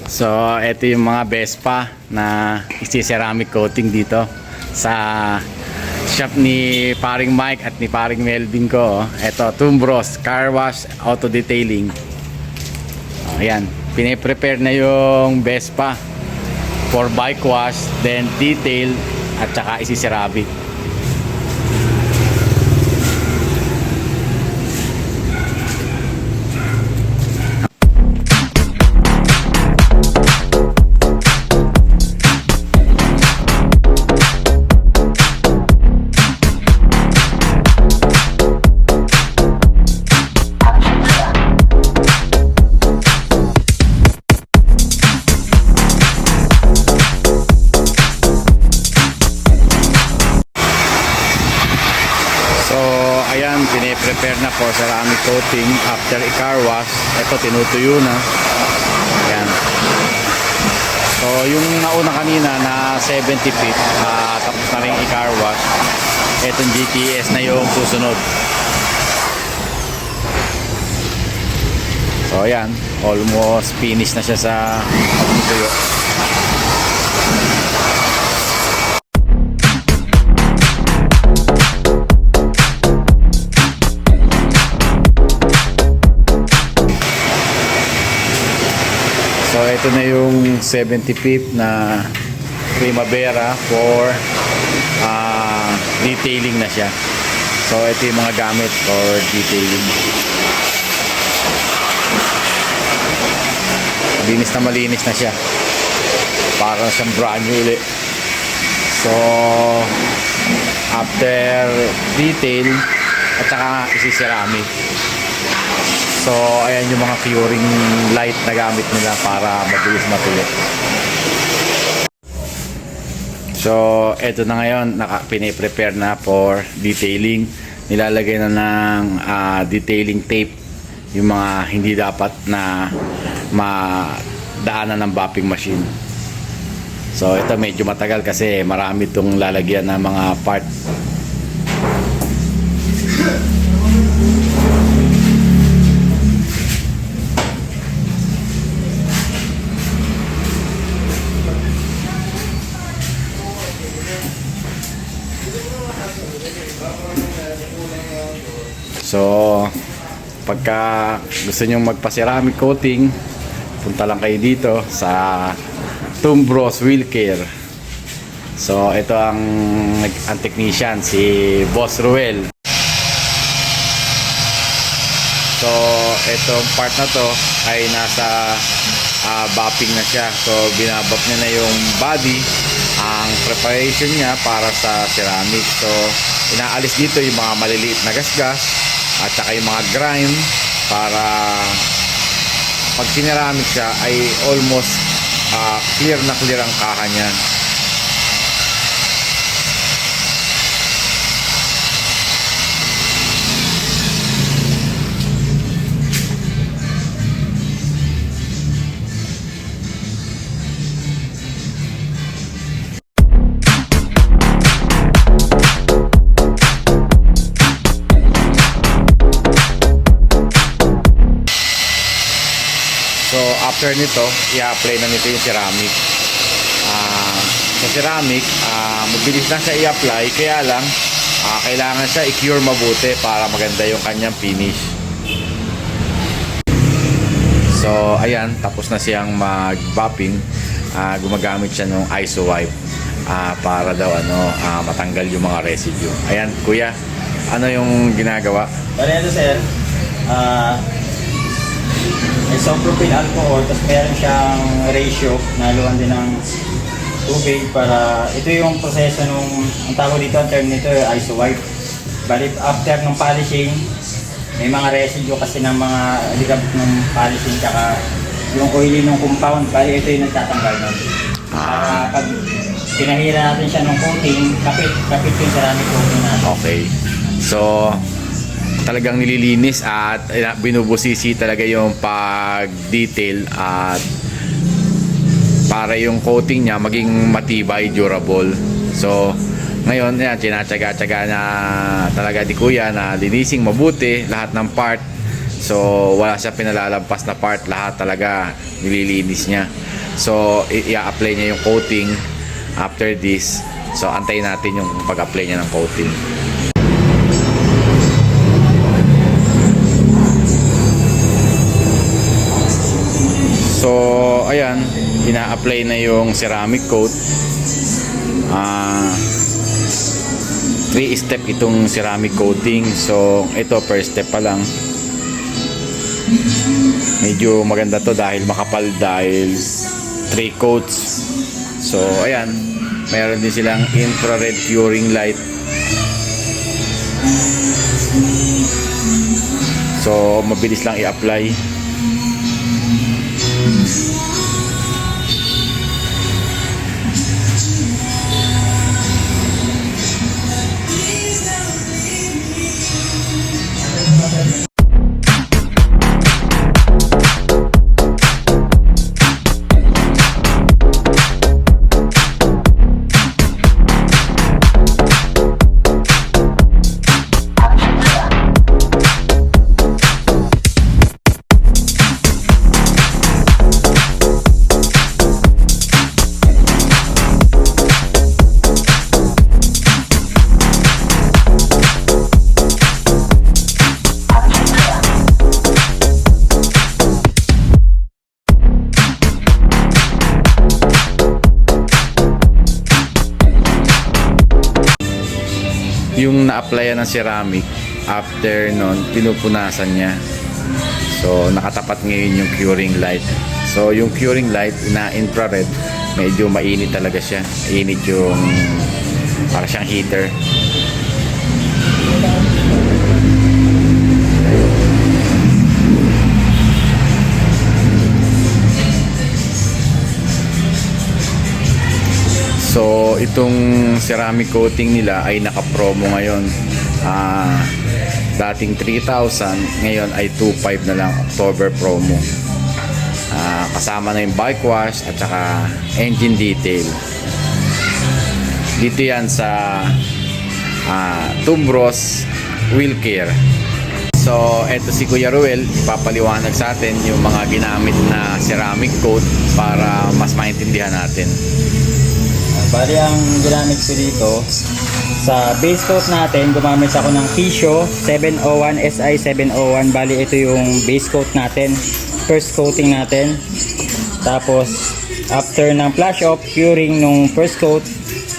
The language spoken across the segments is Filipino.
So, ito yung mga Vespa na isi-ceramic coating dito sa shop ni paring Mike at ni paring Melvin ko. Ito, Tumbros Car Wash Auto Detailing. Ayan, pine-prepare na yung Vespa for bike wash, then detail at saka isi-ceramic. Ayan, pine-prepare na for ceramic coating after i-car wash. Ito, tinutuyo na. Ayan. So, yung nauna kanina na 70 feet, tapos na rin i-car wash. Itong GTS na yung susunod. So, ayan, almost finish na siya sa tuyo. So ito na yung 70 feet na Primavera for detailing na siya. So ito yung mga gamit for detailing. Malinis na siya. Parang siyang brand new ulit. So after detail at saka isi-ceramic. So, ayan yung mga curing light na gamit nila para mabilis matuyo. So, eto na ngayon, pine-prepare na for detailing. Nilalagay na ng detailing tape yung mga hindi dapat na madaanan ng buffing machine. So, ito medyo matagal kasi marami itong lalagyan ng mga part. So, pagka gusto nyo magpa-ceramic coating, punta lang kayo dito sa Tumbros Wheel Care. So, ito ang technician, si Boss Ruel. So, itong part na to ay nasa buffing na siya. So, binabap niya na yung body, ang preparation niya para sa ceramic. So, inaalis dito yung mga maliliit na gasgas at saka yung mga grime para pag sineramik siya ay almost clear na clear ang kaha niya. So after nito, i-apply na nito yung ceramic. Sa ceramic, mabilis lang siya i-apply, kaya lang kailangan siya i-cure mabuti para maganda yung kanyang finish. So ayan, tapos na siyang mag-buffing. Gumagamit siya ng iso wipe para daw matanggal yung mga residue. Ayan, kuya, ano yung ginagawa? Bale, ito sir, isopropyl alcohol, tapos meron siyang ratio na haluan din ng tubig para ito yung proseso nung ang tawag dito, ang term nito iso wipe. Bali, after ng polishing, may mga residue kasi ng mga ligabok ng polishing tsaka yung oily ng compound. Bali, ito yung nagtatanggal nun. Para pag pinahira natin siya ng coating, kapit yung ceramic coating natin. Okay. So talagang nililinis at binubusisi talaga yung pag-detail at para yung coating niya maging matibay, durable. So ngayon, yan, tinatsaga-tsaga na talaga di kuya na linising mabuti lahat ng part. So wala siya pinalalampas na part, lahat talaga nililinis niya. So i-apply niya yung coating after this. So antayin natin yung pag-apply niya ng coating. So ayan, ina-apply na yung ceramic coat. 3 step itong ceramic coating. So ito first step pa lang. Medyo maganda to dahil makapal, dahil 3 coats. So ayan, mayroon din silang infrared curing light. So mabilis lang i-apply. Yung na-applyan ng ceramic, after nun, pinupunasan niya. So nakatapat ngayon yung curing light. So yung curing light na infrared, medyo mainit talaga siya. Init yung para siyang heater. So itong ceramic coating nila ay naka-promo ngayon. Dating 3,000, ngayon ay 2,500 na lang, October promo. Kasama na yung bike wash at saka engine detail. Dito yan sa Tumbros Wheel Care. So eto si Kuya Ruel, ipapaliwanag sa atin yung mga ginamit na ceramic coat para mas maintindihan natin. Bali ang ginamit ko dito sa base coat natin, gumamit ako ng Kisho 701 SI 701. Bali ito yung base coat natin, first coating natin. Tapos after ng flash off curing nung first coat,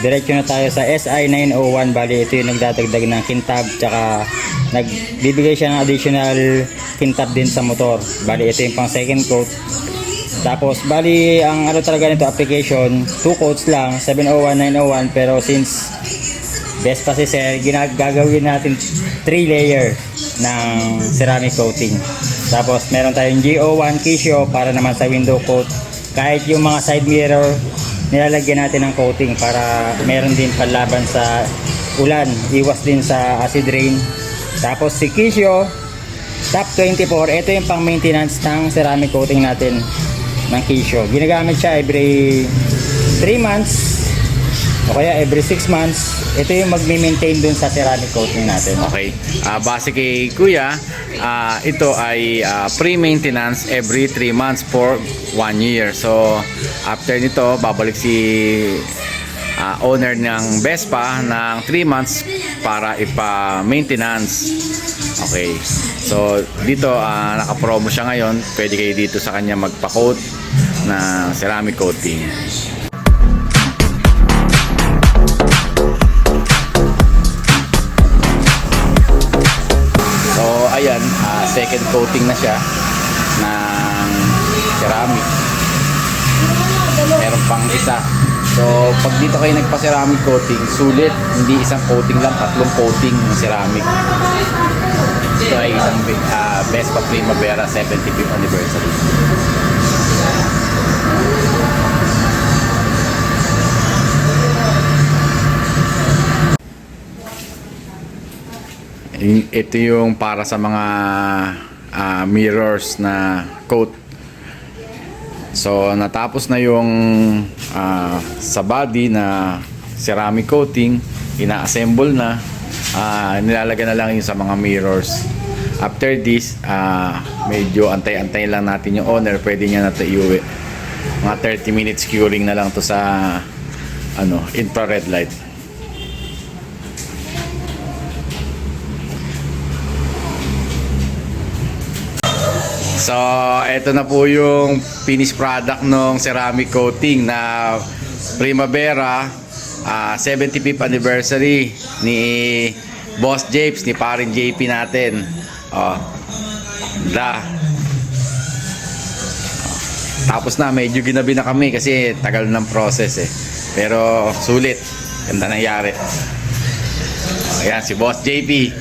diretso na tayo sa SI 901. Bali ito yung nagdadagdag ng kintab, tsaka nagbibigay siya ng additional kintab din sa motor. Bali ito yung pang second coat. Tapos bali ang ano talaga nito application, 2 coats lang, 701, 901, pero since best pa si sir, gagawin natin 3 layer ng ceramic coating. Tapos meron tayong GO1 Kisho para naman sa window coat. Kahit yung mga side mirror, nilalagyan natin ng coating para meron din panlaban sa ulan, iwas din sa acid rain. Tapos si Kisho Top 24, ito yung pang maintenance ng ceramic coating natin ng Kisho. Ginagamit siya every 3 months o kaya every 6 months. Ito yung magme-maintain dun sa ceramic coating natin. Okay. Base kay Kuya, ito ay pre-maintenance every 3 months for 1 year. So, after nito, babalik si owner ng Vespa ng 3 months para ipa-maintenance. Okay. So, dito naka-promo siya ngayon. Pwede kayo dito sa kanya magpa-coat na ceramic coating. So, ayan, second coating na siya ng ceramic. Meron pang isa. So, pag dito kayo nagpa-ceramic coating, sulit, hindi isang coating lang, 3 coating ng ceramic. Ito ay isang Vespa Primavera 75th anniversary. Ito yung para sa mga mirrors na coat. So natapos na yung sa body na ceramic coating, ina-assemble na, nilalagay na lang yung sa mga mirrors. After this, medyo antay-antay lang natin yung owner, pwede niya na ito iuwi. Mga 30 minutes curing na lang to sa infrared light. So, eto na po yung finished product ng ceramic coating na Primavera 75th anniversary ni Boss Japes, ni paring JP natin. Tapos na, medyo ginabi na kami kasi tagal ng process eh. Pero sulit, ganda nangyari. Ayan, si Boss JP.